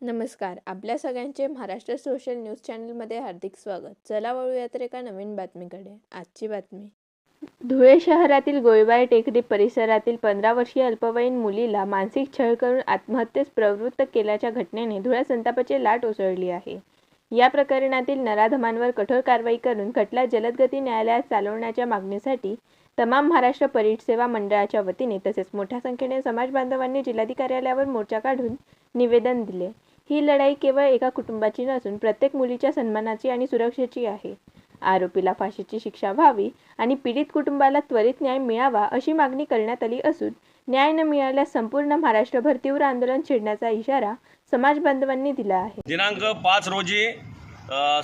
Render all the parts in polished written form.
नमस्कार. आपल्या सगळ्यांचे महाराष्ट्र सोशल न्यूज चॅनलमध्ये हार्दिक स्वागत. चला वळूया तर एका नवीन बातमीकडे. आजची बातमी. धुळे शहरातील गोळीबार टेकडी परिसरातील 15 वर्षीय अल्पवयीन मुलीला मानसिक छळ करून आत्महत्येस प्रवृत्त केल्याच्या घटनेने धुळ्यात संतापाची लाट उसळली आहे. या प्रकरणातील नराधमांवर कठोर कारवाई करून खटला जलदगती न्यायालयात चालवण्याच्या मागणीसाठी तमाम महाराष्ट्र परिसेवा मंडळाच्या वतीने तसेच मोठ्या संख्येने समाज बांधवांनी जिल्हाधिकार्यालयावर मोर्चा काढून निवेदन दिले. ही लढाई केवळ एका कुटुंबाची नसून प्रत्येक मुलीच्या सन्मानाची आणि सुरक्षेची आहे. आरोपीला फाशीची शिक्षा व्हावी आणि पीडित कुटुंबाला त्वरित न्याय मिळावा अशी मागणी करण्यात आली असून न्याय न मिळाल्यास संपूर्ण महाराष्ट्रभर तीव्र आंदोलन छेडण्याचा इशारा समाज बांधवांनी दिला आहे. दिनांक 5 रोजी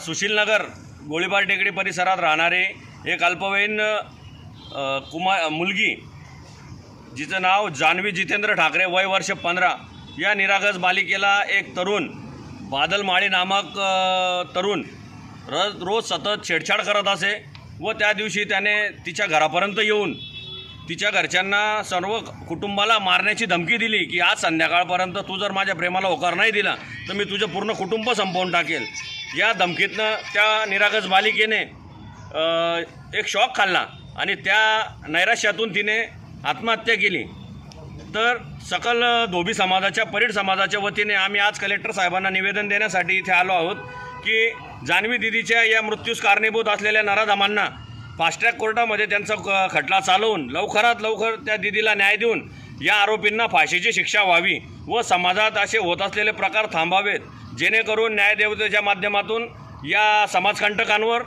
सुशीलनगर गोळीबार टेकडी परिसरात राहणारे एक अल्पवयीन मुलगी जिचं नाव जान्हवी जितेंद्र ठाकरे, वय वर्ष 15, या निरागस बालिकेला एक तरुण बादल माळी नामक तरुण रोज सतत छेडछाड करत असे व त्या दिवशी त्याने तिच्या घरापर्यंत येऊन तिच्या घरच्यांना, सर्व कुटुंबाला मारण्याची धमकी दिली की आज संध्याकाळपर्यंत तू जर माझ्या प्रेमाला होकार नाही दिला तर मी तुझं पूर्ण कुटुंब संपवून टाकेल. या धमकीतनं त्या निरागस बालिकेने एक शॉक खाल्ला आणि त्या नैराश्यातून तिने आत्महत्या केली. तर सकल धोबी समाजाच्या, परीड समाजाच्या वतीने आम्ही आज कलेक्टर साहेबांना निवेदन देण्यासाठी इथे आलो आहोत की जान्हवी दिदीच्या या मृत्यूस कारणीभूत असलेल्या नराधमांना फास्ट ट्रॅक कोर्टामध्ये त्यांचा खटला चालवून लवकरात लवकर त्या दिदीला न्याय देऊन या आरोपींना फाशीची शिक्षा व्हावी व समाजात असे होत असलेले प्रकार थांबावेत, जेणेकरून न्यायदेवतेच्या माध्यमातून या समाजकंटकांवर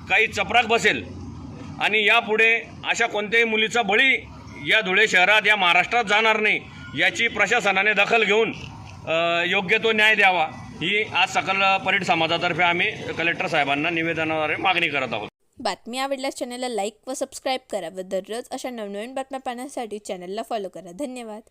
काही चपराक बसेल आणि यापुढे अशा कोणत्याही मुलीचा बळी या धुळे शहरात, या महाराष्ट्रात जाणार नाही याची प्रशासनाने दखल घेऊन योग्य तो न्याय द्यावा, ही आज सकल परीड समाजातर्फे आम्ही कलेक्टर साहेबांना निवेदनाद्वारे मागणी करत आहोत. बातमी आवडल्यास चॅनलला लाईक व सबस्क्राईब करा व दररोज अशा नवनवीन बातम्या पाहण्यासाठी चॅनलला फॉलो करा. धन्यवाद.